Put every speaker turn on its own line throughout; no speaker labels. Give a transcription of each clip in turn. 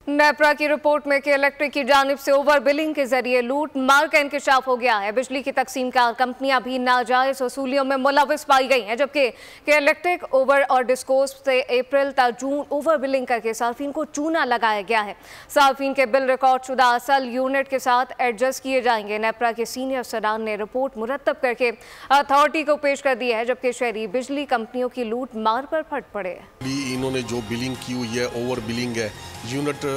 नेपरा की रिपोर्ट में कि इलेक्ट्रिक की जानिब से ओवर बिलिंग के जरिए लूट मार का इंकशाफ हो गया है। बिजली की तकसीमकार कंपनियां भी नाजायज वसूलियों में मुलविस पाई गई हैं, जबकि इलेक्ट्रिक ओवर और डिस्कोस से अप्रैल तक जून ओवर बिलिंग करके सार्फिन को चूना लगाया गया है। सार्फिन के बिल रिकॉर्ड शुदा असल यूनिट के साथ एडजस्ट किए जाएंगे। नेपरा के सीनियर अफसरान ने रिपोर्ट मुरतब करके अथॉरिटी को पेश कर दी है, जबकि शहरी बिजली कंपनियों की लूट मार पर फट पड़े।
इन्होंने जो बिलिंग की हुई है ओवर बिलिंग है। यूनिट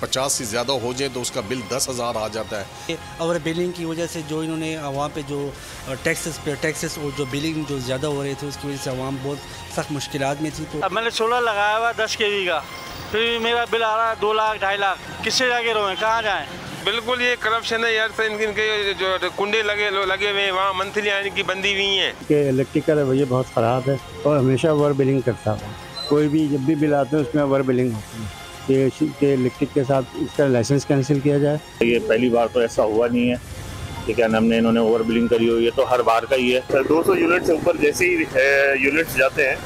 50 से ज़्यादा हो जाए तो उसका बिल 10,000 आ जाता है।
ओवर बिलिंग की वजह से जो इन्होंने वहाँ पे जो टैक्सेस और जो बिलिंग जो ज़्यादा हो रहे थे उसकी वजह से आवाम बहुत सख्त मुश्किलात में थी। तो
अब मैंने सोलर लगाया हुआ 10 kV का, फिर मेरा बिल आ रहा है 2 लाख 2.5 लाख। किससे जाके रोएं, कहाँ जाएँ?
बिल्कुल ये करप्शन है यार। इनके जो कुंडे लगे हुए हैं वहाँ मंथली आने की बंदी हुई हैं।
इलेक्ट्रिकल रवैया बहुत ख़राब है और हमेशा ओवर बिलिंग करता है। कोई भी जब भी बिल आते हैं उसमें ओवर बिलिंग होती है। कि इलेक्ट्रिक के साथ इसका लाइसेंस कैंसिल किया जाए।
ये पहली बार तो ऐसा हुआ नहीं है कि क्या नाम ने इन्होंने ओवर बिलिंग करी हुई है, तो हर बार का ही है। 200 यूनिट से ऊपर जैसे ही यूनिट्स जाते हैं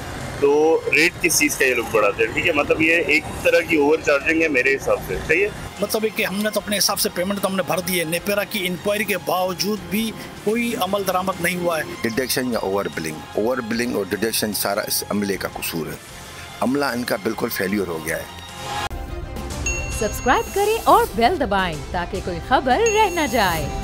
तो रेट किस चीज़ का ये लोग बढ़ाते हैं। ठीक है, मतलब ये एक तरह की ओवर चार्जिंग है मेरे हिसाब से। सही है,
मतलब कि हमने तो अपने हिसाब से पेमेंट तो हमने भर दी है। नेपेरा की इंक्वायरी के बावजूद भी कोई अमल दरामद नहीं हुआ है।
डिडक्शन या ओवर बिलिंग और डिडक्शन सारा इस अमले का कसूर है। अमला इनका बिल्कुल फेल्यूर हो गया है।
सब्सक्राइब करें और बेल दबाएं ताकि कोई खबर रह न जाए।